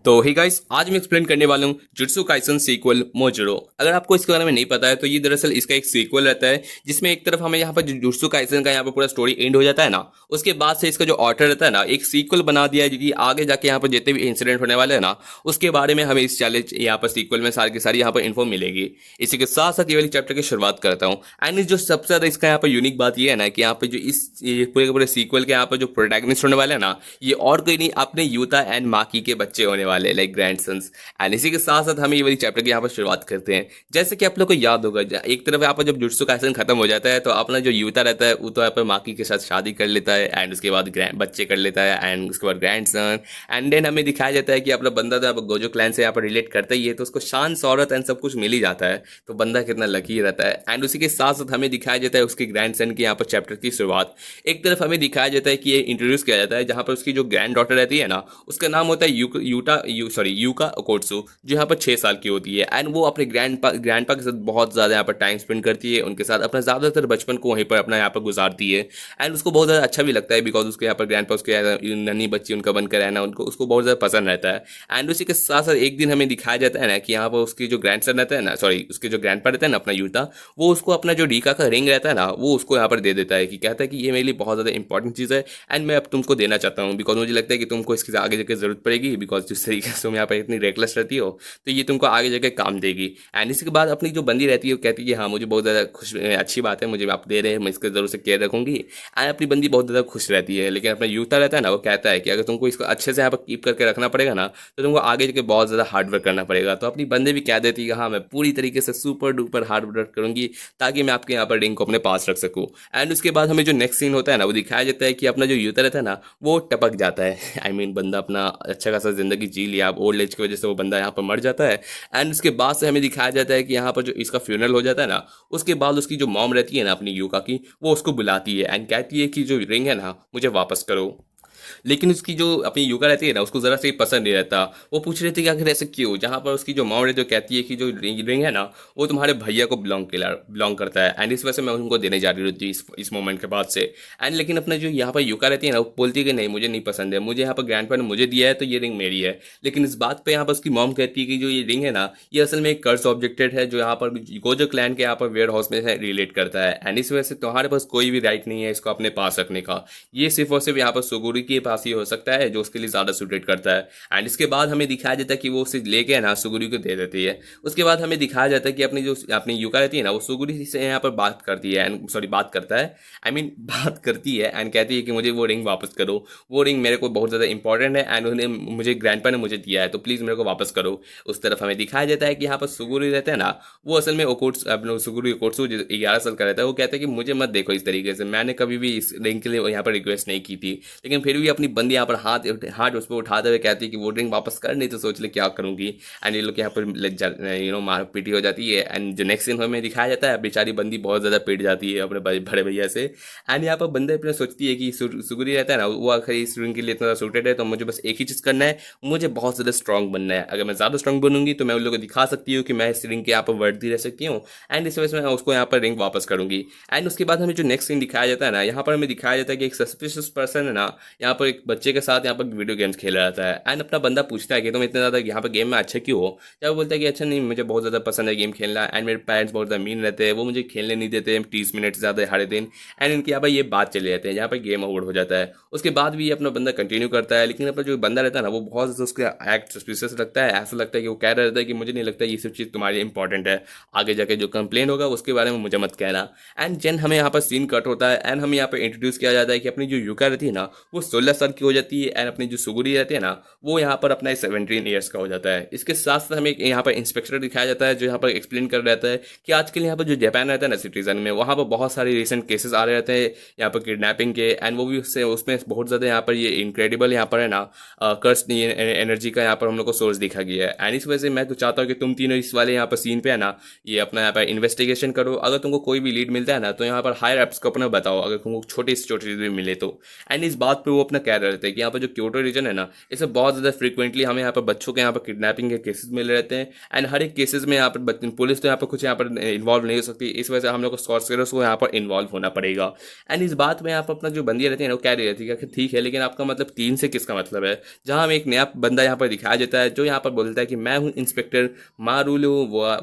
तो ही गाइस, आज मैं एक्सप्लेन करने वाला हूँ जुत्सु काइसन सीक्वल मोजोरो। अगर आपको इसके बारे में नहीं पता है तो ये दरअसल इसका एक सीक्वल रहता है, जिसमें एक तरफ हमें यहाँ पर जो जुत्सु काइसन का यहाँ पर पूरा स्टोरी एंड हो जाता है ना, उसके बाद से इसका जो ऑर्डर रहता है ना, एक सीक्वल बना दिया है जो कि आगे जाके यहाँ पर जितने भी इंसिडेंट होने वाले हैं ना, उसके बारे में हमें इस चैलेंज यहाँ पर सीक्वल में सारी की सारी यहाँ पर इन्फो मिलेगी। इसी के साथ साथ ये वाली चैप्टर की शुरुआत करता हूँ। एंड जो सबसे ज्यादा इसका यहाँ पर यूनिक बात ये है ना कि यहाँ पर जो इस पूरे के पूरे सीक्वल के यहाँ पर जो प्रोटैगनिस्ट होने वाले हैं ना, ये और कोई नहीं अपने यूता एंड माकी के बच्चे होने वाले, लाइक ग्रैंड। एंड इसी के साथ साथ हम ये वाली चैप्टर की यहाँ पर शुरुआत करते हैं। जैसे कि आप लोग को याद होगा, एक तरफ यहाँ पर जब जुत्सु काइसन खत्म हो जाता है तो अपना जो यूता रहता है वो तो यहाँ पर माकी के साथ शादी कर लेता है एंड उसके बाद बच्चे कर लेता है एंड उसके बाद ग्रैंड सन। एंड देन हमें दिखाया जाता है कि अपना बंदा तो गोजो क्लैन से यहाँ पर रिलेट करता ही है, तो उसको शान शौहरत एंड सब कुछ मिल ही जाता है, तो बंदा कितना लकी रहता है। एंड उसी के साथ साथ हमें दिखाया जाता है उसके ग्रैंड सन की यहाँ पर चैप्टर की शुरुआत। एक तरफ हमें दिखाया जाता है कि ये इंट्रोड्यूस किया जाता है जहाँ पर उसकी जो ग्रैंड डॉटर रहती है ना, उसका नाम होता है यूका ओकोत्सु, जो यहाँ पर 6 साल की होती है। एंड वो अपने ग्रैंडपा के साथ बहुत ज़्यादा यहाँ पर टाइम स्पेंड करती है, उनके साथ अपना ज़्यादातर बचपन को वहीं पर अपना यहाँ पर गुजारती है। एंड उसको बहुत ज़्यादा अच्छा भी लगता है बिकॉज उसके यहाँ पर ग्रैंडपा उसके नन्ही बच्ची उनका बनकर रहना उनको उसको बहुत ज़्यादा पसंद रहता है। एंड उसी के साथ साथ एक दिन हमें दिखाया जाता है ना कि यहाँ पर उसकी जो ग्रैंडसन रहता है ना, सॉरी उसके जो ग्रैंडपा रहता है ना अपना यूता, वो उसको अपना जो रीका का रिंग रहता है ना वो उसको यहाँ पर दे देता है, कि कहता है कि ये मेरे लिए बहुत ज़्यादा इंपॉर्टेंट चीज़ है एंड मैं अब तुमको देना चाहता हूँ बिकॉज मुझे लगता है कि तुमको इसकी आगे जाकर जरूरत पड़ेगी, बिकॉज जिस तरीके से तुम यहाँ पर इतनी रेकलेस रहती हो तो ये तुमको आगे जाके काम देगी। एंड इसके बाद अपनी जो बंदी रहती है वो कहती है कि हाँ मुझे बहुत ज़्यादा खुश अच्छी बात है, मुझे आप दे रहे हैं, मैं इसका ज़रूर से केयर रखूंगी। एंड अपनी बंदी बहुत ज़्यादा खुश रहती है, लेकिन अपना यूता रहता है ना वो कहता है कि अगर तुमको इसको अच्छे से यहाँ पर कीप करके रखना पड़ेगा ना तो तुमको आगे जाके बहुत ज़्यादा हार्ड वर्क करना पड़ेगा। तो अपनी बंदी भी कह देती है कि हाँ मैं पूरी तरीके से सुपर डुपर हार्ड वर्क करूंगी ताकि मैं आपके यहाँ पर रिंग को अपने पास रख सकूँ। एंड उसके बाद हमें जो नेक्स्ट सीन होता है ना वो दिखाया जाता है कि अपना जो यूता रहता है ना वो टपक जाता है। आई मीन बंदा अपना अच्छा खासा जिंदगी जी लिया, अब ओल्ड एज की वजह से वो बंदा यहाँ पर मर जाता है। एंड उसके बाद से हमें दिखाया जाता है कि यहाँ पर जो इसका फ्यूनरल हो जाता है ना, उसके बाद उसकी जो मॉम रहती है ना अपनी यूका की, वो उसको बुलाती है एंड कहती है कि जो रिंग है ना मुझे वापस करो। लेकिन उसकी जो अपनी युका रहती है ना उसको ज़रा से ही पसंद नहीं रहता। वो पूछ रही थी कि आखिर ऐसे क्यों, जहाँ पर उसकी जो मॉम जो कहती है कि जो रिंग है ना वो तुम्हारे भैया को बिलोंग करता है एंड इस वजह से मैं उनको देने जा रही थी इस मोमेंट के बाद से। एंड लेकिन अपना जो यहाँ पर युका रहती है ना वो बोलती है कि नहीं मुझे नहीं पसंद है, मुझे यहाँ पर ग्रैंडपा ने मुझे दिया है तो ये रिंग मेरी है। लेकिन इस बात पर यहाँ पर उसकी मॉम कहती है कि जो ये रिंग है ना ये असल में एक कर्स ऑब्जेक्टेड है जो यहाँ पर गोजो क्लैन के यहाँ पर वेयर हाउस में रिलेट करता है एंड इस वजह से तुम्हारे पास कोई भी राइट नहीं है इसको अपने पास रखने का। ये सिर्फ और सिर्फ यहाँ पर सुगुरी के पास ही हो सकता है जो उसके लिए ज़्यादा सूटेड करता है। एंड इसके बाद हमें दिखाया जाता है कि वो उसे लेके ना सुगुरी को दे देती है। उसके बाद हमें दिखाया जाता है कि अपनी युका रहती है ना वो सुगुरी से यहाँ पर बात करती है एंड सॉरी बात करता है, आई मीन बात करती है एंड कहती है कि मुझे वो रिंग वापस करो, वो रिंग मेरे को बहुत ज़्यादा इंपॉर्टेंट है एंड उन्हें मुझे ग्रैंडपा ने मुझे दिया है तो प्लीज़ मेरे को वापस करो। उस तरफ हमें दिखाया जाता है कि यहाँ पर सुगुरी रहते हैं ना वो असल में सुगुरी ओकोट्सु जो 11 साल का रहता है वो कहता है कि मुझे मत देखो इस तरीके से, मैंने कभी भी इस रिंग के लिए यहाँ पर रिक्वेस्ट नहीं की थी। लेकिन फिर भी अपनी बंदी यहाँ पर हाथ उस पर उठाते हुए कहती है कि वो रिंग वापस कर, नहीं तो सोच ले क्या करूंगी। एंड ये लोग यहाँ पर मार पीटी हो जाती है। एंड जो नेक्स्ट सीन हमें दिखाया जाता है बेचारी बंदी बहुत ज़्यादा पीट जाती है अपने बड़े भैया से। एंड यहाँ पर बंदे अपने सोचती है कि सुगुरी रहता है ना वो आखिर इस रिंग के लिए इतना सूटेड है तो मुझे बस एक ही चीज़ करना है, मुझे बहुत ज़्यादा स्ट्रॉन्ग बनना है। अगर मैं ज़्यादा स्ट्रॉन्ग बनूंगी तो मैं उन लोगों को दिखा सकती हूँ कि मैं इस रिंग के यहाँ पर वर्दी रह सकती हूँ एंड इस वजह से मैं उसको यहाँ पर रिंग वापस करूंगी। एंड उसके बाद हमें जो नेक्स्ट सीन दिखाया जाता है ना यहाँ पर हमें दिखाया जाता है कि एक सस्पिशियस पर्सन है ना यहाँ पर एक बच्चे के साथ यहाँ पर वीडियो गेम्स खेल रहा था। एंड अपना बंदा पूछता है कि तुम इतने ज़्यादा यहाँ पर गेम में अच्छे क्यों हो, जब वो बोलता है कि अच्छा नहीं मुझे बहुत ज़्यादा पसंद है गेम खेलना एंड मेरे पेरेंट्स बहुत ज़्यादा मीन रहते हैं, वो मुझे खेलने नहीं देते 30 मिनट से ज़्यादा हर दिन। एंड इनके यहाँ पर ये बात चले जाते हैं जहाँ पर गेम ओवर हो जाता है। उसके बाद भी अपना बंदा कंटिन्यू करता है, लेकिन अपना जो बंदा रहता है ना वो बहुत ज़्यादा उसका एक्ट सस्पिशियस लगता है। ऐसा लगता है कि वो कह रहा रहता है कि मुझे नहीं लगता ये सब चीज़ तुम्हारी इंपॉर्टेंट है, आगे जाके जो कंप्लेन होगा उसके बारे में मुझे मत कहना। एंड जेन हमें यहाँ पर सीन कट होता है एंड हमें यहाँ पर इंट्रोड्यूस किया जाता है कि अपनी जो युका रहती है ना वो 16 साल की हो जाती है एंड अपनी जो सुगुरी रहती है ना वो यहाँ पर अपना 17 ईयर्स का हो जाता है। इसके साथ साथ हमें यहाँ पर इंस्पेक्टर दिखाया जाता है जो यहाँ पर एक्सप्लेन कर रहता है कि आजकल यहाँ पर जो जापान रहता है ना सिटीजन में, वहाँ पर बहुत सारे रिसेंट केसेस आ रहे रहते हैं यहाँ पर किडनैपिंग के एंड वो भी उसमें बहुत ज़्यादा यहाँ पर ये इनक्रेडिबल यहाँ पर है ना कर्स एनर्जी का यहाँ पर हम लोग को सोर्स दिखा गया है। एंड इस वजह से मैं तो चाहता हूँ कि तुम तीनों इस वाले यहाँ पर सीन पे है ना ये अपना यहाँ पर इन्वेस्टिगेशन करो। अगर तुमको कोई भी लीड मिलता है ना तो यहाँ पर हायर एप्स को अपना बताओ, अगर तुमको छोटी से छोटी चीज़ भी मिले तो। एंड इस बात पर वो अपना कह रहे थे कि यहाँ पर जो क्योटो रीजन है ना, इसमें बहुत ज़्यादा फ्रीक्वेंटली हमें यहाँ पर बच्चों के यहाँ पर किडनैपिंग के केसेस मिल रहते हैं। एंड हर एक केसेस में यहाँ पर पुलिस तो यहाँ पर कुछ यहाँ पर इन्वॉल्व नहीं हो सकती, इस वजह से हम लोग को सॉर्सरर्स को यहाँ पर इन्वॉल्व होना पड़ेगा। एंड इस बात में यहाँ पर अपना जो बंदी रहती है ना, वो कह रही रहती है कि ठीक है, लेकिन आपका मतलब 3 से किसका मतलब है। जहाँ हमें एक नया बंदा यहाँ पर दिखाया जाता है जो यहाँ पर बोलता है कि मैं हूँ इंस्पेक्टर मारूलू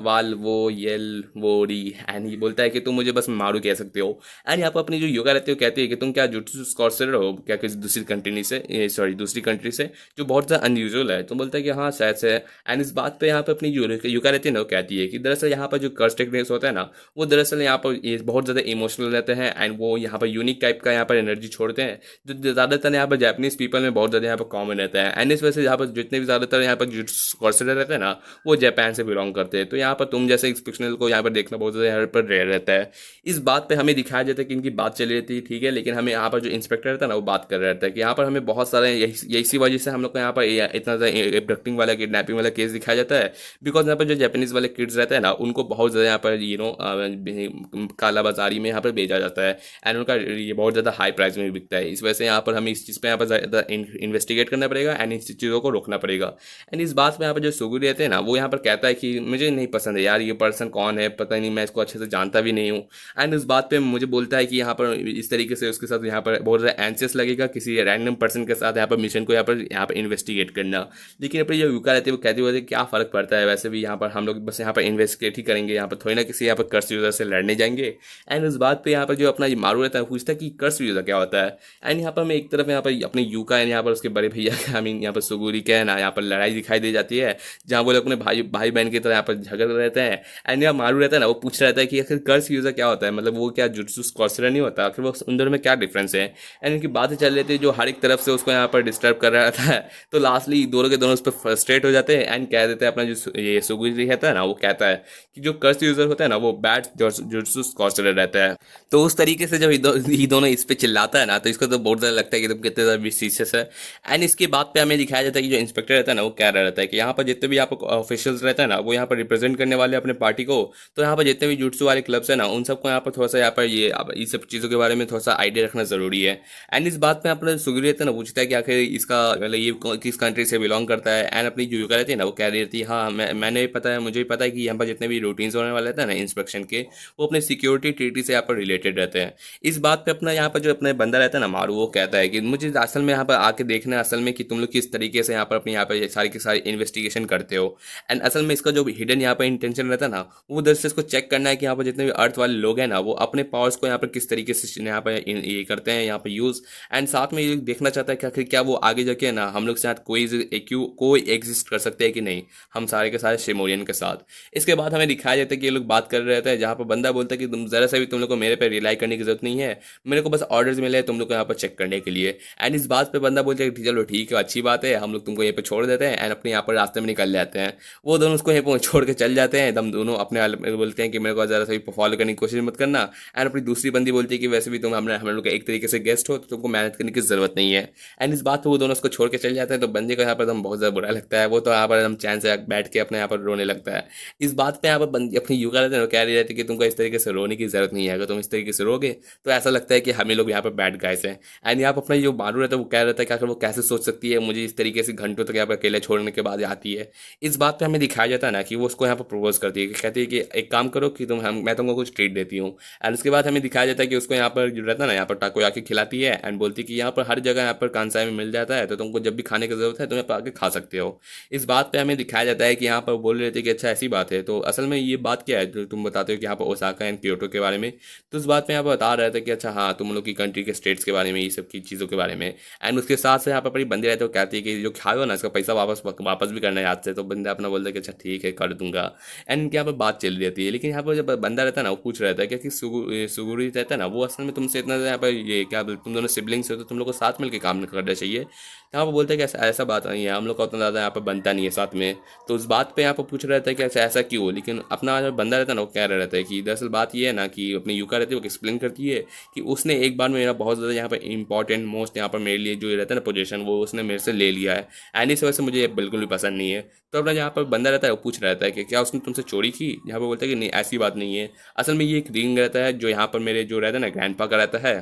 वाल वो येल वो री, एंड ये बोलता है कि तुम मुझे बस मारू कह सकते हो। एंड यहाँ पर अपनी जो योगा रहती है वो कहती है कि तुम क्या जुट्सु सॉर्सरर हो क्या किसी दूसरी कंट्री से, सॉरी दूसरी कंट्री से, जो बहुत ज़्यादा अनयूजुअल है। तो बोलता है कि हाँ शायद से। एंड इस बात पे यहाँ पे अपनी योगा रहती है ना, वो कहती है कि दरअसल यहाँ पर जो कर्स टेक्निक्स होता है ना, वो दरअसल यहाँ पर ये बहुत ज़्यादा इमोशनल रहते हैं। एंड वो यहाँ पर यूनिक टाइप का यहाँ पर एनर्जी छोड़ते हैं, जो ज़्यादातर यहाँ पर जापानीज पीपल में बहुत ज़्यादा यहाँ पर कॉमन रहता है। एंड इस वजह से यहाँ पर जितने भी ज़्यादातर यहाँ पर सॉर्सरर रहते हैं ना, वो जापान से बिलोंग करते हैं। तो यहाँ पर तुम जैसे एक्सपेक्शनल को यहाँ पर देखना बहुत ज़्यादा यहाँ पर रेयर रहता है। इस बात पे हमें दिखाया जाता है कि इनकी बात चली रहती है, ठीक है, लेकिन हमें यहाँ पर जो इंस्पेक्टर रहता है ना, वो बात कर रहा रहता है कि यहाँ पर हमें बहुत सारे इसी वजह से हम लोग को यहाँ पर इतना ज़्यादा एब्डक्टिंग वाला किडनैपिंग वाला केस दिखाया जाता है। बिकॉज यहाँ पर जो जापानीज वाले किड्स रहते हैं ना, उनको बहुत ज़्यादा यहाँ पर काला बाजारी में यहाँ पर भेजा जाता है। एंड उनका ये बहुत ज़्यादा हाई प्राइस में बिकता है। इस वजह से यहाँ पर हमें इस चीज़ पर यहाँ पर ज़्यादा इन्वेस्टिगेट करना पड़ेगा एंड इन चीज़ों को रोकना पड़ेगा। एंड इस बात में यहाँ पर जो सुगुरी रहते हैं ना, वो यहाँ पर कहता है कि मुझे नहीं पसंद है यार, ये पर्सन कौन है पता नहीं, मैं इसको अच्छे से जानता भी नहीं हूँ। एंड इस बात पे मुझे बोलता है कि यहाँ पर इस तरीके से उसके साथ यहाँ पर बहुत ज़्यादा एंशियस लगेगा किसी रैंडम पर्सन के साथ यहाँ पर मिशन को यहाँ पर इन्वेस्टिगेट करना। लेकिन अपनी जो युका रहती है वो कहती है क्या फ़र्क पड़ता है, वैसे भी यहाँ पर हम लोग बस यहाँ पर इन्वेस्टिगेट ही करेंगे, यहाँ पर थोड़ी ना किसी यहाँ पर कर्स यूज़र से लड़ने जाएंगे। एंड उस बात पर यहाँ पर जो अपना ये मारू रहता है पूछता है कि कर्स यूज़र क्या होता है। एंड यहाँ पर मैं एक तरफ यहाँ पर अपने युका एंड यहाँ पर उसके बड़े भैया का आई मीन यहाँ पर सुगुरी का है ना, यहाँ पर लड़ाई दिखाई दे जाती है, जहाँ वो लोग अपने भाई बहन की तरह यहाँ पर झगड़ रहते हैं। एंड यहाँ मारू रहता है ना, वो पूछ रहता है कि आखिर कर्स यूज़र क्या होता है, मतलब वो क्या जुट्सु सॉर्सरर नहीं होता, आखिर वो उन में क्या डिफरेंस है। एंड इनकी बातें चल रही थी जो हर एक तरफ से उसको यहाँ पर डिस्टर्ब कर रहा था। तो लास्टली दोनों के दोनों उस पर फ्रस्ट्रेट हो जाते हैं एंड कह देते हैं, अपना जो ये सुगुरी रहता है ना, वो कहता है कि जो कर्स यूज़र होता है ना, वो बैड जुट्सु सॉर्सरर रहता है। तो उस तरीके से जब ये दोनों इस पर चिल्लाता है ना, तो इसको तो बहुत ज़्यादा लगता है कि तुम कितने ज़्यादा विशेष है। एंड इसके बाद पे हमें दिखाया जाता है कि जो इंस्पेक्टर रहता है ना, वो कह रहा रहता है कि यहाँ पर जितने भी यहाँ पर ऑफिशियल्स रहते हैं ना, वो यहाँ पर रिप्रेजेंट करने वाले अपने पार्टी को, तो यहाँ पर जितने भी जुट्सु वाले क्लब्स है ना, उन सबको यहाँ पर थोड़ा सा यहाँ पर ये सब चीज़ों के बारे में थोड़ा सा आइडिया रखना जरूरी है। एंड इस बात में अपना सुगुरी रहता है ना, पूछता है कि आखिर इसका मतलब ये किस कंट्री से बिलोंग करता है। एंड अपनी जो युका रहती है ना, वो कह रही रहती है हाँ मैंने पता है, मुझे भी पता है कि यहाँ पर जितने भी रूटीन्स होने वाले रहते हैं ना इंस्पेक्शन के, वो अपने सिक्योरिटी ट्रीटी से यहाँ पर रिलेटेड रहते हैं। इस बात पे अपना यहाँ पर जो अपने बंदा रहता है ना मारू, वो कहता है कि मुझे असल में यहाँ पर आके देखना है असल में कि तुम लोग किस तरीके से यहाँ पर अपनी यहाँ पर सारी की सारी इन्वेस्टिगेशन करते हो। एंड असल में इसका जो हिडन यहाँ पर इंटेंशन रहता है ना, वो दरअसल इसको चेक करना है कि यहाँ पर जितने भी अर्थ वाले लोग हैं ना, वो अपने पावर्स को यहाँ पर किस तरीके से यहाँ पर ये करते हैं यहाँ पर यूज़। एंड साथ में ये देखना चाहता है कि आखिर क्या वो आगे जाके ना हम लोग के साथ कोई एग्जिस्ट कर सकते हैं कि नहीं, हम सारे के सारे शेमोरियन के साथ। इसके बाद हमें दिखाया जाता है कि ये लोग बात कर रहे थे, जहाँ पर बंदा बोलता है कि तुम ज़रा सा भी तुम लोग को मेरे पे रिलाई करने की जरूरत नहीं है, मेरे को बस ऑर्डर्स मिले हैं तुम लोग को यहाँ पर चेक करने के लिए। एंड इस बात पे बंदा बोलता है कि चलो ठीक है, अच्छी बात है, हम लोग तुमको यहाँ पे छोड़ देते हैं एंड अपने यहाँ पर रास्ते में निकल जाते हैं। वो दोनों उसको यहाँ पर छोड़ के चल जाते हैं, एकदम दोनों अपने बोलते हैं कि मेरे को ज़रा सा भी फॉलो करने की कोशिश मत करना। एंड अपनी दूसरी बंदी बोलती है कि वैसे भी तुम हम लोग एक तरीके से गेस्ट हो, तो तुमको मेहनत करने की जरूरत नहीं है। एंड इस बात पर वो दोनों उसको छोड़ के चल जाते हैं। तो बंदे को यहाँ पर एकदम बहुत ज़्यादा बुरा लगता है, वो तो यहाँ पर एकदम चैन से बैठ के अपने यहाँ पर रोने लगता है। इस बात पे यहाँ पर अपनी युवा रहते हैं, कह रही रहती है कि तुमको इस तरीके से रोने की जरूरत नहीं है, अगर तुम इस तरीके से रोगे तो ऐसा लगता है कि हमें लोग यहाँ पर बैड गाइस हैं। एंड यहाँ पर अपना जो मारू रहता है वो कह रहता है कि आखिर वो कैसे सोच सकती है मुझे इस तरीके से घंटों तक यहाँ पर अकेले छोड़ने के बाद आती है। इस बात पे हमें दिखाया जाता है ना कि वो उसको यहाँ पर प्रपोज करती है, कि कहती है कि एक काम करो कि मैं तुमको कुछ ट्रीट देती हूँ। एंड उसके बाद हमें दिखाया जाता है कि उसको यहाँ पर जो रहता है ना, यहाँ पर टाकोयाकी खिलाती है एंड बोलती है कि यहाँ पर हर जगह यहाँ पर कांसाई में मिल जाता है, तो तुमको जब भी खाने की जरूरत है तुम यहाँ पर आके खा सकते हो। इस बात पे हमें दिखाया जाता है कि यहाँ पर बोल रहे थे कि अच्छा ऐसी बात है, तो असल में ये बात क्या है जो तुम बताते हो कि यहाँ पर ओसाका एंड क्योटो के बारे में। तो उस बात में यहाँ पर बता रहे थे कि अच्छा हाँ तुम लोग की कंट्री के स्टेट्स के बारे में, ये सब की चीज़ों के बारे में। एंड उसके साथ से यहाँ पर बड़ी बंदी रहते हो कहती है कि जो खाओ ना इसका पैसा वापस भी करना है याद से। तो बंदा अपना बोलता है कि अच्छा ठीक है कर दूंगा। एंड इनकी यहाँ पर बात चल रही है, लेकिन यहाँ पर जब बंदा रहता है ना, वो पूछ रहता है कि सुगुरी रहता है ना, वो असल में तुमसे इतना यहाँ पर ये क्या तुम दोनों सिबलिंग्स हो तो तुम लोग को साथ मिलकर काम करना चाहिए। यहाँ पर बोलते हैं कि ऐसा बात नहीं है, हम लोग का उतना ज़्यादा यहाँ पर बनता नहीं है साथ में। तो उस बात पे यहाँ पर पूछ रहा था कि ऐसा क्यों। लेकिन अपना जो बंदा रहता है ना, वो कह रहा रहता है कि दरअसल बात ये है ना कि अपनी युका रहती है वो एक्सप्लेन करती है कि उसने एक बार मेरा बहुत ज़्यादा यहाँ पर इंपॉर्टेंट मोस्ट यहाँ पर मेरे लिए जो रहता है ना पोजीशन, वो उसने मेरे से ले लिया है। एंड इस वजह से मुझे बिल्कुल भी पसंद नहीं है। तो अपना यहाँ पर बंदा रहता है वो पूछ रहता है कि क्या उसने तुमसे चोरी की। यहाँ पर बोलता है कि नहीं ऐसी बात नहीं है, असल में ये एक रिंग रहता है जो यहाँ पर मेरे जो रहता है ना ग्रैंडपा का रहता है।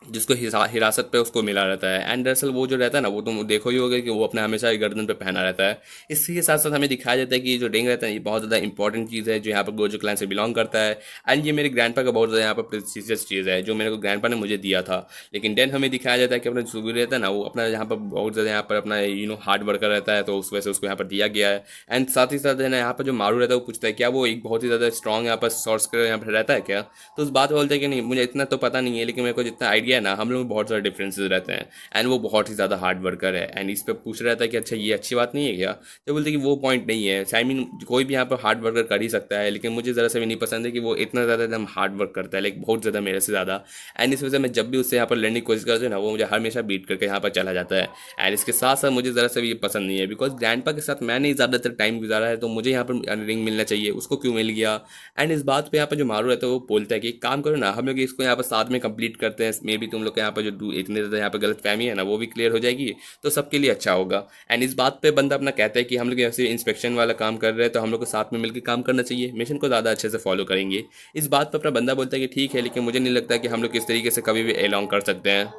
जिसको हिरासत पे उसको मिला रहता है। एंड दरअसल वो जो रहता है ना, वो तुम देखो ही होगा कि वो अपने हमेशा गर्दन पे पहना रहता है। इसी के साथ साथ हमें दिखाया जाता है कि ये जो रिंग रहता है ये बहुत ज़्यादा इंपॉर्टेंट चीज़ है जो यहाँ पर गोजो क्लैन से बिलोंग करता है। एंड ये मेरे ग्रैंडपा का बहुत ज़्यादा यहाँ पर प्रेस्टिजियस चीज़ है जो मेरे को ग्रैंडपा ने मुझे दिया था। लेकिन देन हमें दिखाया जाता है कि अपना सुगु रहता है ना, वो अपना यहाँ पर बहुत ज़्यादा यहाँ पर अपना हार्ड वर्कर रहता है, तो उस वजह से उसको यहाँ पर दिया गया है। एंड साथ ही साथ है ना, यहाँ पर जो मारू रहता है वो पूछता है क्या वो एक बहुत ही ज़्यादा स्ट्रॉन्ग यहाँ पर सॉर्सर यहाँ पर रहता है क्या। तो उस बात पे बोलते हैं कि नहीं, मुझे इतना तो पता नहीं है, लेकिन मेरे को जितना आइडिया है ना, हम लोग में बहुत सारे डिफरेंसेस रहते हैं। एंड वो बहुत ही ज़्यादा हार्ड वर्कर है। एंड इस पर पूछ रहा था कि अच्छा ये अच्छी बात नहीं है क्या। तो बोलते हैं कि वो पॉइंट नहीं है, आई मीन कोई भी यहाँ पर हार्ड वर्कर कर ही सकता है, लेकिन मुझे ज़रा सा भी नहीं पसंद है कि वो इतना ज़्यादा एकदम हार्ड वर्क करता है, लाइक बहुत ज़्यादा मेरे से ज़्यादा। एंड इस वजह से मैं जब भी उससे यहाँ पर लड़ने की कोशिश करता हूँ ना, वो मुझे हमेशा बीट करके यहाँ पर चला जाता है। एंड इसके साथ साथ मुझे ज़रा सा भी ये पसंद नहीं है, बिकॉज ग्रैंडपा के साथ मैंने ज़्यादातर टाइम गुजारा है, तो मुझे यहाँ पर रिंग मिलना चाहिए, उसको क्यों मिल गया। एंड इस बात पे यहाँ पर जो मारू रहता है वो बोलता है कि एक काम करो ना, हम लोग इसको यहाँ पर साथ में कंप्लीट करते हैं, मे बी तुम लोग के यहाँ पर जो इतने ज़्यादा यहाँ पर गलत फहमी है ना वो भी क्लियर हो जाएगी, तो सबके लिए अच्छा होगा। एंड इस बात पे बंदा अपना कहता है कि हम लोग ऐसे इंस्पेक्शन वाला काम कर रहे हैं, तो हम लोग को साथ में मिलकर काम करना चाहिए, मिशन को ज़्यादा अच्छे से फॉलो करेंगे। इस बात पर अपना बंदा बोलता है कि ठीक है, लेकिन मुझे नहीं लगता कि हम लोग इस तरीके से कभी भी एलॉन्ग कर सकते हैं।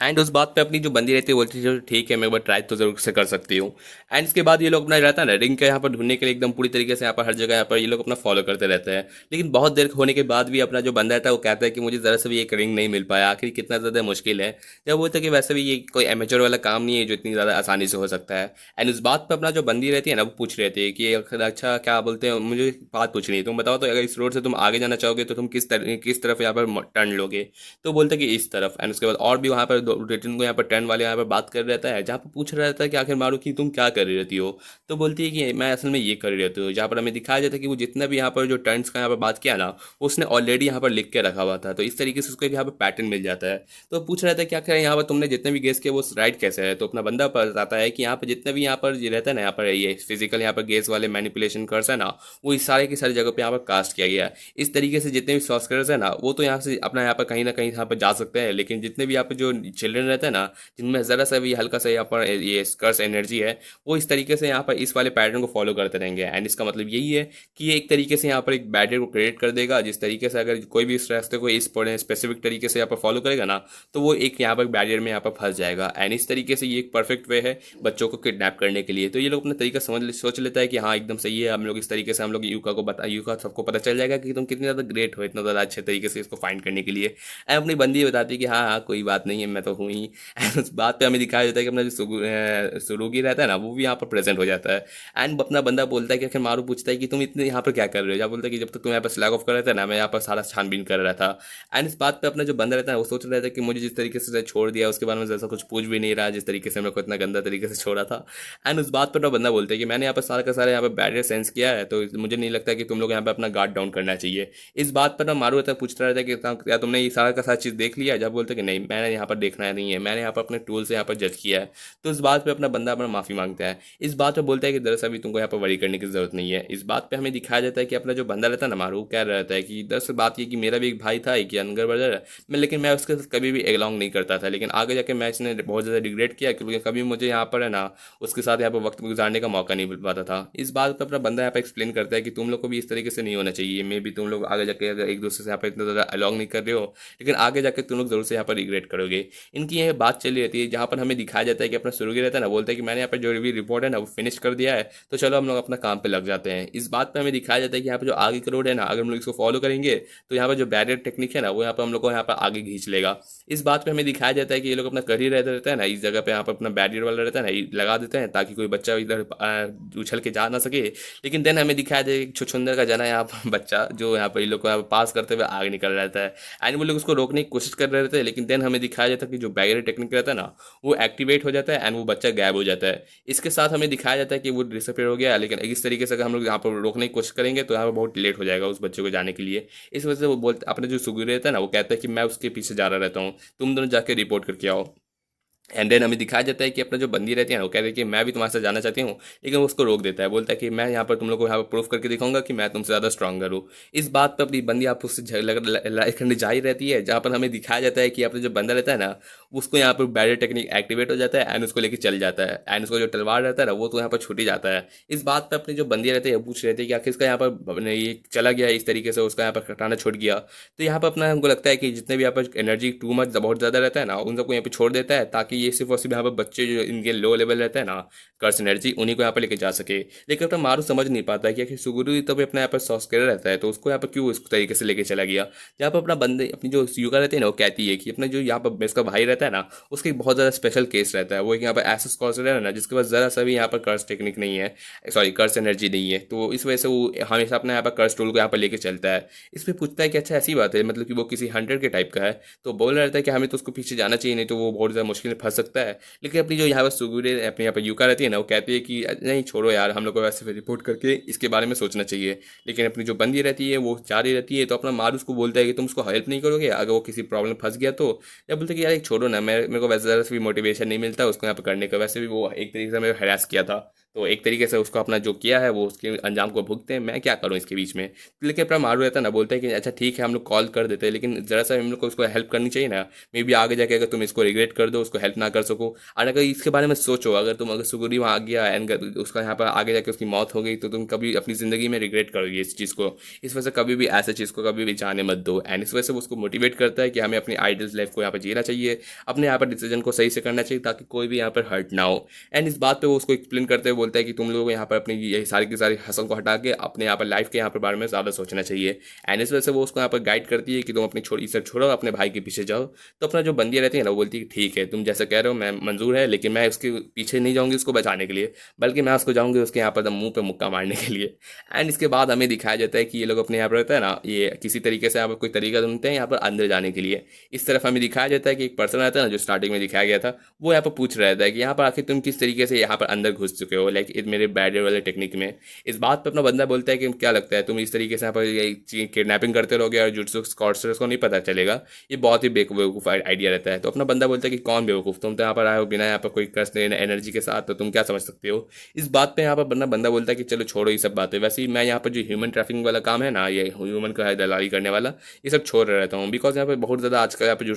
एंड उस बात पे अपनी जो बंदी रहती है बोलती है चलो ठीक है, मैं एक बार ट्राई तो जरूर से कर सकती हूँ। एंड इसके बाद ये लोग अपना रहता है ना रिंग के यहाँ पर ढूंढने के लिए एकदम पूरी तरीके से यहाँ पर हर जगह यहाँ पर ये लोग अपना फॉलो करते रहते हैं। लेकिन बहुत देर होने के बाद भी अपना जो बंदा रहता है वो कहता है कि मुझे ज़रा से भी एक रिंग नहीं मिल पाया, आखिर कितना ज़्यादा मुश्किल है। जब बोलता है कि वैसे भी ये कोई एमेचर वाला काम नहीं है जो इतनी ज़्यादा आसानी से हो सकता है। एंड उस बात पर अपना जो बंदी रहती है ना वो पूछ रहती है कि अच्छा क्या बोलते हैं, मुझे बात पूछनी है, तुम बताओ तो अगर इस रोड से तुम आगे जाना चाहोगे तो तुम किस तरफ यहाँ पर टर्न लोगे। तो बोलते हैं कि इस तरफ। एंड उसके बाद और भी वहाँ पर रिटर्न को यहाँ पर टर्न वाले यहाँ पर बात कर रहता है, जहाँ पर पूछ रहा रहता है कि आखिर मारू कि तुम क्या कर रही रहती हो। तो बोलती है कि मैं असल में ये कर रही रहती हूँ। जहाँ पर हमें दिखाया जाता है कि वो जितना भी यहाँ पर जो टर्न्स का यहाँ पर बात किया ना, वो उसने ऑलरेडी यहाँ पर लिख के रखा हुआ था, तो इस तरीके से उसको यहाँ पर पैटर्न मिल जाता है। तो पूछ रहा था कि आखिर यहाँ पर तुमने जितने भी गेस किए वो राइट कैसे है। तो अपना बंदा बताता है कि यहाँ पर जितने भी यहाँ पर ये रहता है ना, यहाँ पर ये फिजिकल यहाँ पर गेस वाले मैनिपुलेशन कर्स है ना, वो इस सारे की सारी जगह पे यहाँ पर कास्ट किया गया है। इस तरीके से जितने भी सॉर्सरर्स है ना, वो तो यहाँ से अपना यहाँ पर कहीं ना कहीं यहाँ पर जा सकते हैं, लेकिन जितने भी यहाँ पर जो चिल्ड्रन रहते हैं ना, जिनमें ज़रा सा भी हल्का सा यहाँ पर ये स्कर्स एनर्जी है, वो इस तरीके से यहाँ पर इस वाले पैटर्न को फॉलो करते रहेंगे। एंड इसका मतलब यही है कि ये एक तरीके से यहाँ पर एक बैरियर को क्रिएट कर देगा, जिस तरीके से अगर कोई भी इस रास्ते को इस स्पेसिफिक तरीके से यहाँ पर फॉलो करेगा ना, तो वो एक यहाँ पर बैरियर में यहाँ पर फंस जाएगा। एंड इस तरीके से ये एक परफेक्ट वे है बच्चों को किडनैप करने के लिए। तो ये लोग अपना तरीका सोच लेता है कि हाँ एकदम सही है, हम लोग इस तरीके से हम लोग यूका सबको पता चल जाएगा कि तुम कितने ज़्यादा ग्रेट हो, इतना ज़्यादा अच्छे तरीके से इसको फाइंड करने के लिए। एंड अपनी बंदी बताती है कि हाँ हाँ कोई बात नहीं है, मैं तो हूँ ही। एंड उस बात पे हमें दिखाया जाता है कि अपना जो सुरुगी रहता है ना, वो भी यहाँ पर प्रेजेंट हो जाता है। एंड अपना बंदा बोलता है कि आखिर मारू पूछता है कि तुम इतने यहाँ पर क्या कर रहे हो। जब बोलता है कि जब तक तुम यहाँ पर स्लैग ऑफ कर रहे थे ना, मैं यहाँ पर सारा छानबीन कर रहा था। एंड इस बात पे अपना जो बंदा रहता है वो सोच रहा था कि मुझे जिस तरीके से छोड़ दिया उसके बारे में जैसा कुछ पूछ भी नहीं रहा, जिस तरीके से मेरे को इतना गंदा तरीके से छोड़ा था। एंड उस बात पर तो बंदा बोलता है कि मैंने यहाँ पर सारा का सारा यहाँ पर बैरियर सेंस किया है, तो मुझे नहीं लगता कि तुम लोग यहाँ पर अपना गार्ड डाउन करना चाहिए। इस बात पर ना मारू रहता है, पूछता रहता है कि क्या तुमने ये सारा का सारा चीज़ देख लिया। जब बोलते कि नहीं मैंने यहाँ पर देखना नहीं है, मैंने यहाँ पर अपने टूल से यहाँ पर जज किया है। तो इस बात पे अपना बंदा अपना माफ़ी मांगता है। इस बात पे बोलता है कि दरअसल अभी तुमको यहाँ पर वरी करने की ज़रूरत नहीं है। इस बात पे हमें दिखाया जाता है कि अपना जो बंदा रहता है ना मारू, क्या रहता है कि दरअसल बात ये कि मेरा भी एक भाई था, एक यंगर ब्रदर, मैं लेकिन मैं उसके साथ कभी भी एलॉन्ग नहीं करता था। लेकिन आगे जाके मैं इसने बहुत ज़्यादा रिग्रेट किया, क्योंकि कभी मुझे यहाँ पर है ना उसके साथ यहाँ पर वक्त गुजारने का मौका नहीं मिल पाता था। इस बात पर अपना बंदा यहाँ पर एक्सप्लेन करता है कि तुम लोग को भी इस तरीके से नहीं होना चाहिए। मे भी तुम लोग आगे जाके अगर एक दूसरे से यहाँ पर इतना ज़्यादा अलॉन्ग नहीं कर रहे हो, लेकिन आगे जाके तुम लोग जरूर से यहाँ पर रिग्रेट करोगे। इनकी यह बात चली रहती है, जहाँ पर हमें दिखाया जाता है कि अपना सुरुगी रहता है ना, बोलता है कि मैंने यहाँ पर जो भी रिपोर्ट है ना वो फिनिश कर दिया है, तो चलो हम लोग अपना काम पे लग जाते हैं। इस बात पे हमें दिखाया जाता है कि यहाँ पे जो आगे का रोड है ना, अगर हम लोग इसको फॉलो करेंगे तो यहाँ पर जो बैरियर टेक्निक है ना, वो यहाँ पर हम लोग को यहाँ पर आगे खींच लेगा। इस बात पे हमें दिखाया जाता है कि ये लोग अपना कर ही रहता है ना, इस जगह पे यहाँ पर अपना बैरियर वाला रहता है ना, ये लगा देते हैं ताकि कोई बच्चा इधर उछल के जा ना सके। लेकिन देन हमें दिखाया जाए एक छुछुंदर का जना यहाँ पर बच्चा जो यहाँ पर इन लोग को यहाँ पर पास करते हुए आगे निकल रहता है। एंड वो लोग उसको रोकने की कोशिश कर रहे थे, लेकिन देन हमें दिखाया जाता है कि जो बैरियर टेक्निक रहता है ना, वो एक्टिवेट हो जाता है एंड वो बच्चा गायब हो जाता है। इसके साथ हमें दिखाया जाता है कि वो डिसअपेयर हो गया। लेकिन इस तरीके से अगर हम लोग यहाँ पर रोकने की कोशिश करेंगे तो यहाँ पर बहुत लेट हो जाएगा उस बच्चे को जाने के लिए। इस वजह से वो बोलते अपने जो सुगुर रहता है ना, वो कहता है कि मैं उसके पीछे जा रहा रहता हूँ, तुम दोनों जाके रिपोर्ट करके आओ। एंड देन हमें दिखाया जाता है कि अपना जो बंदी रहती है ना, वो कहती है कि मैं भी तुम्हारे साथ जाना चाहती हूँ, लेकिन वो उसको रोक देता है, बोलता है कि मैं यहाँ पर तुम लोग को यहाँ पर प्रूफ करके दिखाऊंगा कि मैं तुमसे ज़्यादा स्ट्रॉन्गर हूँ। इस बात पर अपनी बंदी आप उससे लड़ाई करने जा ही रहती है, जहाँ पर हमें दिखाया जाता है कि अपना जो बंदा रहता है ना, उसको यहाँ पर बैरियर टेक्निक एक्टिवेट हो जाता है एंड उसको लेके चल जाता है, एंड उसको जो तलवार रहता है ना वो तो यहाँ पर छूट ही जाता है। इस बात पर अपनी जो बंदी रहती है वो पूछ रहे थे कि आखिर इसका यहाँ पर ये चला गया इस तरीके से, उसका यहाँ पर कटाना छूट गया। तो यहाँ पर अपना हमको लगता है कि जितने भी यहाँ पर एनर्जी टू मच बहुत ज़्यादा रहता है ना, उन सबको यहाँ पे छोड़ देता है, ताकि ये सिर्फ और सिर्फ यहाँ पर बच्चे जो इनके लो लेवल रहते हैं ना कर्स एनर्जी, उन्हीं को यहाँ पर लेके जा सके। लेकिन अपना मारू समझ नहीं पाता है कि आखिर सुगुरु तो भी अपना यहाँ पर सॉस्केर रहता है, तो उसको यहाँ पर क्यों इस तरीके से लेके चला गया। यहाँ पर अपना बंदे अपनी जो युका रहती है ना, वो कहती है कि अपना जो यहाँ पर इसका भाई रहता है ना, उसका एक बहुत ज़्यादा स्पेशल केस रहता है। वो एक यहाँ पर ऐसा स्कॉलर है ना जिसके पास ज़रा सा भी यहाँ पर कर्स टेक्निक नहीं है, सॉरी कर्स एनर्जी नहीं है, तो इस वजह से वो हमेशा अपना यहाँ पर कर्स टूल को यहाँ पर लेके चलता है। इसमें पूछता है कि अच्छा ऐसी बात है, मतलब कि वो किसी हंटर के टाइप का है, तो बोल रहा रहता है कि हमें तो उसको पीछे जाना चाहिए, नहीं तो वो बहुत ज़्यादा मुश्किल में फंस सकता है। लेकिन अपनी जो यहाँ पर सुगुरे अपने यहाँ पर युका रहती है ना, वो कहती है कि नहीं छोड़ो यार, हम लोग को वैसे रिपोर्ट करके इसके बारे में सोचना चाहिए। लेकिन अपनी जो बंदी रहती है वो जा रही रहती है, तो अपना मारू उसको बोलता है कि तुम उसको हेल्प नहीं करोगे अगर वो किसी प्रॉब्लम फंस गया तो। या बोलते कि यार एक छोड़ो ना, मेरे को वैसे ज़रा से भी मोटिवेशन नहीं मिलता उसको यहाँ पर करने का, वैसे भी वो एक तरीके से मेरे हरास किया था, तो एक तरीके से उसको अपना जो किया है वो उसके अंजाम को भुगते हैं, मैं क्या करूँ इसके बीच में। लेकिन अपना मारू रहता है ना, बोलता है कि अच्छा ठीक है हम लोग कॉल कर देते हैं, लेकिन ज़रा सा हम लोग को उसको हेल्प करनी चाहिए ना, मे बी आगे जाके अगर तुम इसको रिग्रेट कर दो, उसको हेल्प ना कर सको, और अगर इसके बारे में सोचो, अगर सुगुरी वहाँ आ गया एंड उसका यहाँ पर आगे जाके उसकी मौत हो गई, तो तुम कभी अपनी ज़िंदगी में रिग्रेट करोगे इस चीज़ को। इस वजह से कभी भी ऐसे चीज़ को कभी भी जाने मत दो, एंड इस वजह से वो उसको मोटिवेट करता है कि हमें अपनी आइडल्स लाइफ को यहाँ पर जीना चाहिए, अपने यहाँ पर डिसीजन को सही से करना चाहिए, ताकि कोई भी यहाँ पर हर्ट ना हो। एंड इस बात पे वो उसको एक्सप्लेन करते हुए बोलता है कि तुम लोगों को यहाँ पर अपनी यही सारी की सारी हसल को हटा के अपने यहाँ पर लाइफ के यहाँ पर बारे में ज़्यादा सोचना चाहिए। एंड इस वजह से वो उसको यहाँ पर गाइड करती है कि तुम अपनी छोड़ी सब छोड़ो, अपने भाई के पीछे जाओ। तो अपना जो बंदियाँ रहती है ना, वो बोलती है ठीक है तुम जैसे कह रहे हो मैं मंजूर है, लेकिन मैं उसके पीछे नहीं जाऊँगी उसको बचाने के लिए, बल्कि मैं उसको जाऊँगी उसके यहाँ पर मुंह पे मुक्का मारने के लिए। एंड इसके बाद हमें दिखाया जाता है कि ये लोग अपने यहाँ पर रहता है ना, ये किसी तरीके से यहाँ पर कोई तरीका ढूंढते हैं यहाँ पर अंदर जाने के लिए। इस तरफ हमें दिखाया जाता है कि एक पर्सन रहता है ना, जो स्टार्टिंग में दिखाया गया था, वो यहाँ पर पूछ रहा था कि यहाँ पर आखिर तुम किस तरीके से यहाँ पर अंदर घुस चुके हो, लाइक मेरे बैरियर वाले टेक्निक में। इस बात पर अपना बंदा बोलता है कि क्या लगता है तुम इस तरीके से यहाँ पर किडनैपिंग करते रहोगे और जुट्सु स्कॉट्स को नहीं पता चलेगा, ये बहुत ही बेवकूफ़ आइडिया रहता है। तो अपना बंदा बोलता है कि कौन बेवकूफ़, तुम तो यहाँ पर आए हो बिना यहाँ पर कोई कष्ट एनर्जी के साथ, तो तुम क्या समझ सकते हो। इस बात पे यहाँ पर बंदा बोलता है कि चलो छोड़ो ये सब बातें, वैसे ही मैं यहाँ पर जो ह्यूमन ट्रैफिकिंग वाला काम है ना, ये ह्यूमन का है दलाली करने वाला, ये सब छोड़ रहता हूँ, बिकॉज यहाँ पे बहुत ज़्यादा आजकल यहाँ पर जो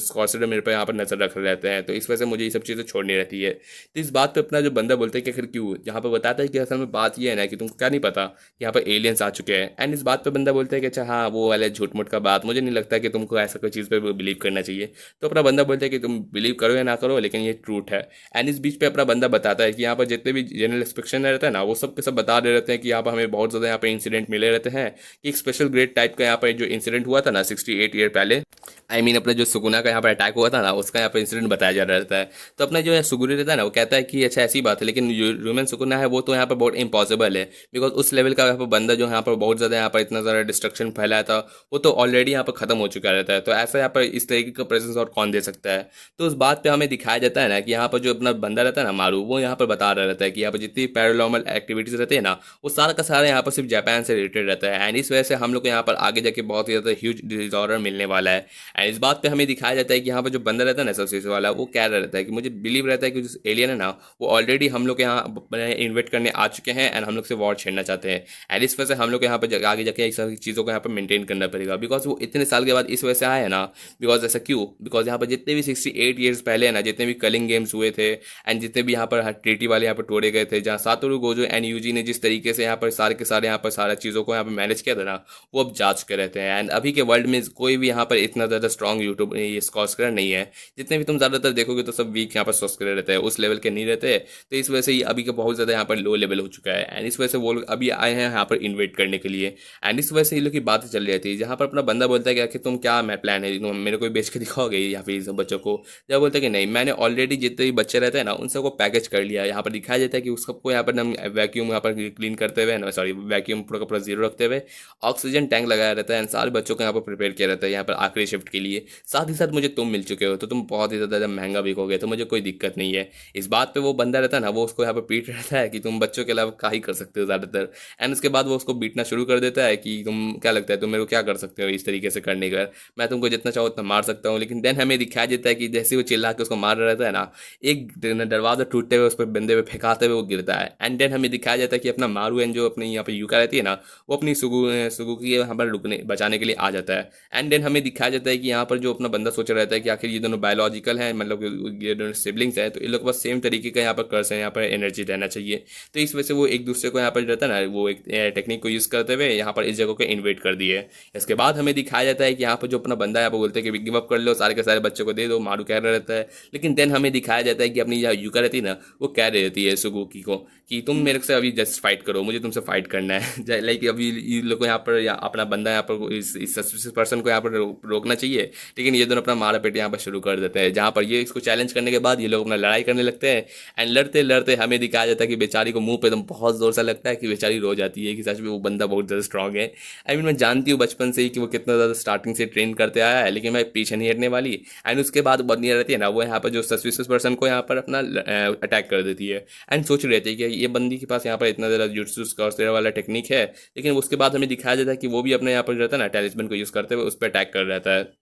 स्कॉट्स मेरे पे यहाँ पर नजर रख रहते हैं, तो इस वजह से मुझे ये सब चीज़ें छोड़नी रहती है। तो इस बात पे अपना जो बंदा बोलता है कि आखिर क्यों, यहाँ पर बताता है कि असल में बात ये है ना कि तुमको क्या नहीं पता कि यहाँ पर एलियंस आ चुके हैं। एंड इस बात पे बंदा बोलता है कि अच्छा हाँ वो वाले झूठ मूठ का बात, मुझे नहीं लगता कि तुमको ऐसा कोई चीज़ पे बिलीव करना चाहिए। तो अपना बंदा बोलता है कि तुम बिलीव करो या ना करो, लेकिन ये ट्रूथ है। एंड इस बीच पे अपना बंदा बताता है कि यहाँ पर जितने भी जनरल इंस्पेक्शन रहता है ना, वो सब के सब बता रहे रहते हैं कि यहाँ पर हमें बहुत ज़्यादा यहाँ पे इंसिडेंट मिले रहते हैं, कि एक स्पेशल ग्रेड टाइप का यहाँ पर जो इंसिडेंट हुआ था ना 68 ईयर पहले, आई मीन अपना जो सुगुना का यहाँ पर अटैक हुआ था ना, उसका यहाँ पर इंसिडेंट बताया जा रहता है। तो अपना जो है सुगुना रहता है ना, वो कहता है कि अच्छा ऐसी बात है, लेकिन जो ह्यूमन सुगुना है वो तो यहाँ पर बहुत इम्पॉसिबल है, बिकॉज उस लेवल का यहाँ पर बंदा जो यहाँ पर बहुत ज़्यादा यहाँ पर इतना ज़्यादा डिस्ट्रक्शन फैलाया था, वो तो ऑलरेडी यहाँ पर खत्म हो चुका रहता है, तो ऐसा यहाँ पर इस तरीके का प्रेजेंस और कौन दे सकता है। तो उस बात पे हमें दिखाया जाता है ना कि यहाँ पर जो अपना बंदा रहता है ना मारू, वो यहाँ पर बता रहा रहता है कि यहाँ पर जितनी पैरानॉर्मल एक्टिविटीज़ रहती है ना, वो सारा का सारा यहाँ पर सिर्फ जापान से रिलेटेड रहता है। एंड इस वजह से हम लोग को यहाँ पर आगे जाके बहुत ही ज़्यादा ह्यूज डिसऑर्डर मिलने वाला है। एंड इस बात पे हमें दिखाया जाता है कि यहाँ पर जो बंदा रहता है ना सबसे वाला, वो कह रहा रहता है कि मुझे बिलीव रहता है कि जो एलियन है ना, वो ऑलरेडी हम लोग के यहाँ इन्वेट करने आ चुके हैं एंड हम लोग से वॉर छेड़ना चाहते हैं। एंड इस वजह से हम लोग यहाँ पर आगे जाके इस सारी चीज़ों को यहाँ पर मेंटेन करना पड़ेगा, बिकॉज वो इतने साल के बाद इस वजह से आए हैं ना। बिकॉज ऐसा क्यों, बिकॉज यहाँ पर जितने भी 68 ईयर्स पहले है ना, जितने भी कलिंग गेम्स हुए थे एंड जितने भी यहाँ पर ट्रीटी वाले यहाँ पर तोड़े गए थे, जहाँ सातोरु गोजो एंड यूजी ने जिस तरीके से यहाँ पर सारे के सारे यहाँ पर सारा चीज़ों को यहाँ पर मैनेज किया था ना, वो अब जा चुके रहते हैं। एंड अभी के वर्ल्ड में कोई भी यहाँ पर इतना ज़्यादा स्ट्रॉन्ग यूट्यूब ये स्कॉस्कर नहीं है, जितने भी तुम ज़्यादातर देखोगे तो सब वीक यहाँ पर स्कॉस्कर रहते हैं, उस लेवल के नहीं रहते। तो इस वजह से ये अभी का बहुत ज़्यादा यहाँ पर लो लेवल हो चुका है, एंड इस वजह से वो लोग अभी आए हैं यहाँ पर इन्वेट करने के लिए। एंड इस वजह से ये लोग की बातें चल रही थी, जहाँ पर अपना बंदा बोलता है कि आखिर तुम क्या मैं प्लान है, तुम मेरे को बेच के दिखाओगे या फिर सब बच्चों को। जब बोलता है कि नहीं, मैंने ऑलरेडी जितने भी बच्चे रहते हैं ना, उन सबको पैकेज कर लिया। यहाँ पर दिखाया जाता है कि उस सबको यहाँ पर हम वैक्यूम यहाँ पर क्लीन करते हुए ना, सॉरी वैक्यूम पूरा का पूरा जीरो रखते हुए ऑक्सीजन टैंक लगाया रहता है, एंड सारे बच्चों को यहाँ पर प्रिपेयर किया रहता है यहाँ पर आखिरी शिफ्ट के लिए। साथ ही साथ मुझे तुम मिल चुके हो, तो तुम बहुत ही ज़्यादा महंगा बिकोगे, तो मुझे कोई दिक्कत नहीं है। इस बात पे वो बंदा रहता है ना, वो उसको यहाँ पर पीट रहता है कि तुम बच्चों के अलावा क्या ही कर सकते हो ज़्यादातर। एंड उसके बाद वो उसको बीटना शुरू कर देता है कि तुम क्या लगता है तुम मेरे को क्या कर सकते हो इस तरीके से करने का, मैं तुमको जितना चाहो उतना मार सकता हूँ। लेकिन देन हमें दिखाया देता है कि जैसे वो चिल्ला के उसको मार रहा रहता है ना, एक दरवाज़ा टूटते हुए उस पर बंदे पे फेंकाते हुए वो गिरता है। एंड देन हमें दिखाया जाता है कि अपना मारू एंड जो अपनी यहाँ पे यूका रहती है ना, वो अपनी सुगु की यहाँ पर रुकने बचाने के लिए आ जाता है। एंड देन हमें दिखाया जाता है कि यहाँ पर जो अपना बंदा सोच रहता है कि आखिर ये दोनों बायोलॉजिकल हैं, मतलब ये दोनों सिबलिंग्स हैं, तो इन लोग के पास सेम तरीके का यहाँ पर कर्स है, यहाँ पर एनर्जी रहना चाहिए। तो इस वजह से वो एक दूसरे को यहाँ पर रहता है ना, वो एक टेक्निक को यूज़ करते हुए यहाँ पर इस जगह को इन्वेट कर दिए। इसके बाद हमें दिखाया जाता है कि यहाँ पर जो अपना बंदा है यहाँ पर बोलते हैं कि गिव अप कर लो, सारे के सारे बच्चों को दे दो, मारू कह रहा रहता है। लेकिन देन हमें दिखाया जाता है कि अपनी जो यूका रहती है ना, वो कह रही रहती है सुगुकी को कि तुम मेरे से अभी जस्ट फाइट करो, मुझे तुमसे फाइट करना है। लाइक अभी इन लोग को यहाँ पर अपना बंदा यहाँ पर इस सस्पिशियस पर्सन को यहाँ पर रोकना चाहिए, लेकिन ये दोनों अपना मारा पेट यहाँ पर शुरू कर देते हैं, जहाँ पर ये इसको चैलेंज करने के बाद ये लोग अपना लड़ाई करने लगते हैं। एंड लड़ते लड़ते हमें दिखाया जाता है कि बेचारी को मुंह पे एकदम बहुत जोर सा लगता है कि बेचारी रो जाती है कि सच में वो बंदा बहुत ज़्यादा स्ट्रांग है। आई मीन मैं जानती हूँ बचपन से ही कि वो कितना ज़्यादा स्टार्टिंग से ट्रेन करते आया है, लेकिन मैं पीछे नहीं हटने वाली। एंड उसके बाद बदनी रहती है ना, वो यहाँ पर जो सस्पिशियस पर्सन को यहाँ पर अपना अटैक कर देती है। एंड सोच रही थी कि ये बंदी के पास यहाँ पर इतना ज़्यादा जुट्सु वाला टेक्निक है, लेकिन उसके बाद हमें दिखाया जाता है कि वो भी अपने यहाँ पर रहता है ना टैलिस्मैन को यूज़ करते हुए उस पर अटैक कर रहता है।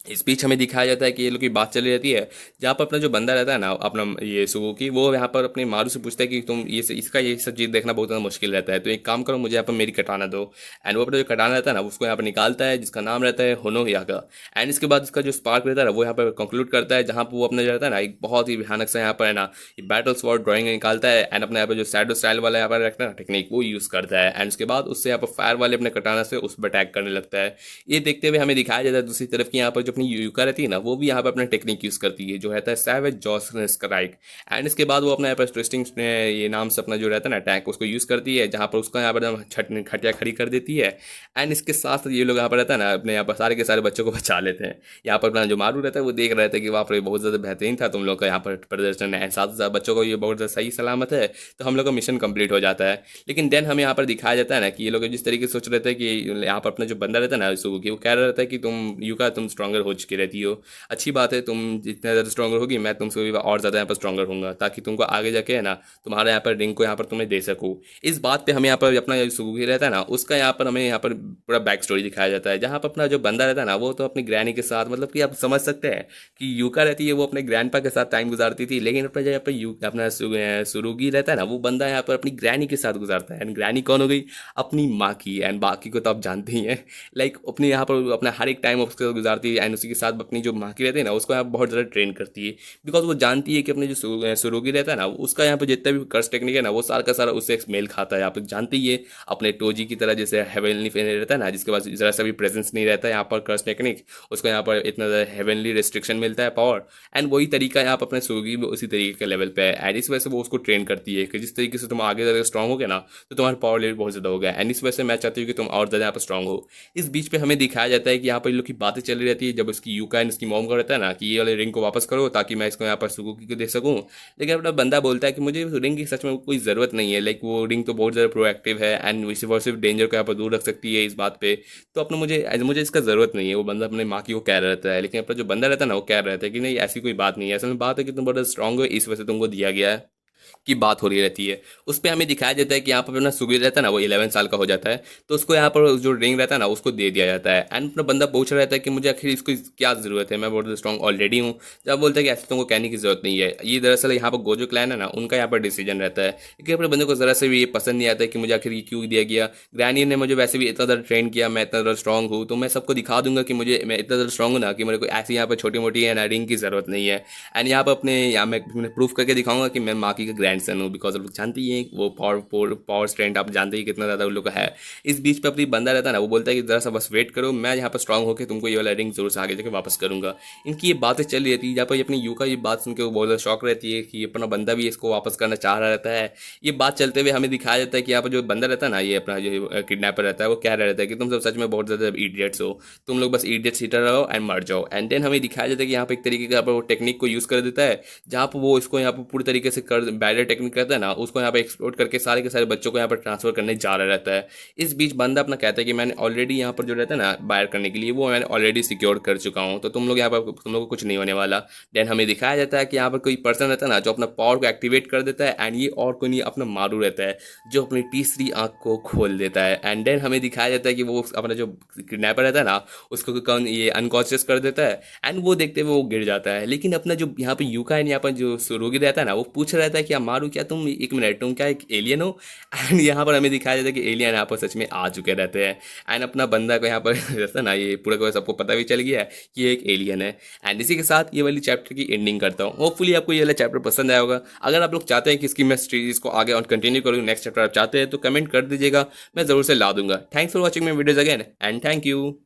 इस बीच हमें दिखाया जाता है कि ये लोग की बात चली रहती है, जहाँ पर अपना जो बंदा रहता है ना अपना ये सुगुकी, वो यहाँ पर अपने मारू से पूछता है कि तुम इसका ये सब चीज़ देखना बहुत ज़्यादा मुश्किल रहता है, तो एक काम करो मुझे यहाँ पर मेरी कटाना दो। एंड वो अपना जो कटाना रहता है ना उसको यहाँ पर निकालता है, जिसका नाम रहता है होनोहियाका। एंड इसके बाद इसका जो स्पार्क रहता है ना वो यहाँ पर कंक्लूड करता है, जहाँ पर वो अपना जो रहता है ना एक बहुत ही भयानक सा यहाँ पर है ना बैटल स्वॉर्ड ड्राइंग निकालता है। एंड अपने यहाँ पर जो सैडो स्टाइल वाला यहाँ पर रखता है ना टेक्निक वो यूज़ करता है। एंड उसके बाद उससे यहाँ पर फायर वाले अपने कटाना से उस पर अटैक करने लगता है। ये देखते हुए हमें दिखाया जाता है दूसरी तरफ की यहाँ पर जो अपनी यूका रहती है ना, वो भी यहाँ पे अपना टेक्निक यूज़ करती है जो रहता है सैवेज जॉसन स्ट्राइक। एंड इसके बाद वो अपना यहाँ पर ट्विस्टिंग ये नाम से अपना जो रहता है ना अटैक उसको यूज़ करती है, जहाँ पर उसका यहाँ पर खटिया खड़ी कर देती है। एंड इसके साथ ये लोग यहाँ पर रहता है ना अपने यहाँ पर सारे के सारे बच्चों को बचा लेते हैं। यहाँ पर अपना जो मारू रहता है वो देख रहे थे कि वहाँ पर बहुत ज़्यादा बेहतरीन था तुम लोग का यहाँ पर प्रदर्शन है, साथ साथ बच्चों को ये बहुत ज़्यादा सही सलामत है, तो हम लोग का मिशन कंप्लीट हो जाता है। लेकिन देन हमें यहाँ पर दिखाया जाता है ना कि ये लोग जिस तरीके से सोच रहे थे कि यहाँ पर अपना जो बंदा रहता है ना सुगुकी, वो कह रहा था कि तुम यूका तुम स्ट्रॉन्गर हो चुकी रहती हो, अच्छी बात है, तुम जितना ज़्यादा स्ट्रॉन्गर होगी मैं तुमसे भी और ज़्यादा यहाँ पर स्ट्रॉन्गर होऊंगा, ताकि तुमको आगे जाके है ना तुम्हारे यहाँ पर रिंग को यहाँ पर तुम्हें दे सकूँ। इस बात पे हमें यहाँ पर अपना सुगुकी रहता है ना उसका यहाँ पर हमें यहाँ पर पूरा बैक स्टोरी दिखाया जाता है, जहाँ पर अपना जो बंदा रहता है ना वो तो अपनी ग्रैनी के साथ, मतलब कि आप समझ सकते हैं कि यूका रहती है वो अपने ग्रैंडपा के साथ टाइम गुजारती थी, लेकिन अपना जो यहाँ पर अपना सुरुगी रहता है ना वो बंदा यहाँ पर अपनी ग्रैनी के साथ गुजारता है। एंड ग्रैनी कौन हो गई? अपनी माँ की। एंड बाकी को तो आप जानते ही हैं, लाइक अपने यहाँ पर अपना हर एक टाइम उसके साथ गुजारती है। एंड उसी के साथ अपनी जो माँ की रहती है ना उसको यहाँ बहुत ज़्यादा ट्रेन करती है, बिकॉज वो जानती है कि अपने जो सुरुगी रहता है ना उसका यहाँ पर जितना भी कर्स टेक्निक है ना वो सारा का सारा उससे एक मेल खाता है। आप जानते ही है अपने टोजी की तरह, जैसे हेवनली रहता है ना जिसके पास ज़रा सा भी प्रेजेंस नहीं रहता है यहाँ पर कर्स टेक्निक, उसको यहाँ पर इतना ज़्यादा हेवनली रिस्ट्रिक्शन मिलता है पावर। एंड वही तरीका यहाँ पर अपने सुरुगी में उसी तरीके के लेवल पे है। एंड इस वजह से वो उसको ट्रेन करती है कि जिस तरीके से तुम आगे ज़्यादा स्ट्रॉन्ग हो गया ना तो तुम्हारा पावर लेवल बहुत ज़्यादा हो गया। एंड इस वजह से मैं चाहती हूँ कि तुम और ज़्यादा यहाँ पर स्ट्रॉन्ग हो। इस बीच पे हमें दिखाया जाता है कि यहाँ पर लोग की बातें चली रहती है, जब उसकी यूका एंड उसकी मॉम का रहता है ना कि ये वाले रिंग को वापस करो ताकि मैं इसको यहाँ पर सुगुकी को दे सकूँ। लेकिन अपना बंदा बोलता है कि मुझे रिंग की सच में कोई ज़रूरत नहीं है, लाइक वो रिंग तो बहुत ज़्यादा प्रोएक्टिव है एंड सिर्फ डेंजर को यहाँ पर दूर रख सकती है इस बात पे, तो अपना मुझे इसका ज़रूरत नहीं है। वो बंदा अपने माँ की को कह रहता है, लेकिन अपना जो बंदा रहता है ना वो कह रहता है कि नहीं ऐसी कोई बात नहीं है, असल में बात है कि तुम बहुत स्ट्रांग हो इस वजह से तुमको दिया गया है की बात हो रही रहती है। उस पर हमें दिखाया जाता है कि यहाँ पर अपना सुबीर रहता है ना वो 11 साल का हो जाता है, तो उसको यहाँ पर जो रिंग रहता है ना उसको दे दिया जाता है। एंड अपना बंदा पूछ रहा रहता है कि मुझे आखिर इसको क्या ज़रूरत है, मैं बहुत स्ट्रॉन्ग ऑलरेडी हूँ। जब बोलता है कि ऐसे तुमको कहने की ज़रूरत नहीं है, ये दरअसल यहाँ पर गोजो क्लैन है ना उनका यहाँ पर डिसीजन रहता है, क्योंकि अपने बंदे को ज़रा से भी ये पसंद नहीं आता है कि मुझे आखिर ये क्यों दिया गया। ग्रैनी ने मुझे वैसे भी इतना ज़्यादा ट्रेन किया, मैं इतना ज़्यादा स्ट्रॉन्ग हूँ, तो मैं सबको दिखा दूंगा कि मैं इतना ज़्यादा स्ट्रॉन्ग हूँ ना कि मेरे को ऐसी यहाँ पर छोटी मोटी है ना रिंग की ज़रूरत नहीं है। एंड यहाँ पर यहाँ मैं प्रूफ करके दिखाऊंगा कि मैं माकी का ग्रैंड सन हूँ, बिकॉज जानती है वो पावर स्ट्रेंथ आप जानते ही कितना ज़्यादा उन लोग का है। इस बीच पे अपनी बंदा रहता है ना वो बोलता है कि ज़रा सा बस वेट करो, मैं यहाँ पर स्ट्रांग होकर तुमको ये वाला रिंग जरूर से आगे जाकर वापस करूँगा। इनकी ये बातें चल रही थी, जहाँ पर अपनी यूका ये बात सुन के वो बहुत ज़्यादा शौक रहती है कि अपना बंदा भी इसको वापस करना चाह रहा रहता है। ये बात चलते हुए हमें दिखाया जाता है कि यहाँ पर जो बंदा रहता है ना ये अपना जो किडनैपर रहता है वो कह रहा रहता है कि तुम सब सच में बहुत ज़्यादा इडियट्स हो, तुम लोग बस इडियट्स हीटर रहो एंड मर जाओ। एंड देन हमें दिखाया जाता है कि यहाँ पर एक तरीके का वो टेक्निक को यूज़ कर देता है, जहाँ पर वो इसको यहाँ पर पूरी तरीके से कर बैरियर टेक्निक करता है ना, उसको यहाँ पे एक्सप्लोर करके सारे के सारे बच्चों को यहाँ पर ट्रांसफर करने जा रहा रहता है। इस बीच बंदा अपना कहता है कि मैंने ऑलरेडी यहाँ पर जो रहता है ना बायर करने के लिए, वो मैंने ऑलरेडी सिक्योर कर चुका हूँ, तो तुम लोग यहाँ पर तुम लोग को कुछ नहीं होने वाला। देन हमें दिखाया जाता है कि यहाँ पर कोई पर्सन रहता है ना जो अपना पावर को एक्टिवेट कर देता है, एंड ये और कोई नहीं अपना मारू रहता है जो अपनी तीसरी आंख को खोल देता है। एंड देन हमें दिखाया जाता है कि वो अपना जो किडनैपर रहता है ना उसको कौन ये अनकॉन्शियस कर देता है, एंड वो देखते हुए वो गिर जाता है। लेकिन अपना जो यहाँ पे यूका है, यहाँ पर जो रोगी रहता है ना, वो पूछ रहा था कि मारू क्या तुम, एक मिनट, तुम क्या एक एलियन हो? एंड यहाँ पर हमें दिखाया जाता है कि एलियन यहाँ पर सच में आ चुके रहते हैं। एंड अपना बंदा को यहाँ पर रहता है ना, ये पूरा का सबको पता भी चल गया है कि ये एक एलियन है। एंड इसी के साथ ये वाली चैप्टर की एंडिंग करता हूँ। होपफुली आपको ये वाला चैप्टर पसंद आया होगा। अगर आप लोग चाहते हैं कि इसकी मैं सीरीज को आगे और कंटिन्यू करूँ, नेक्स्ट चैप्टर आप चाहते हैं तो कमेंट कर दीजिएगा, मैं ज़रूर से ला दूंगा। Thanks for watching my videos again and thank you.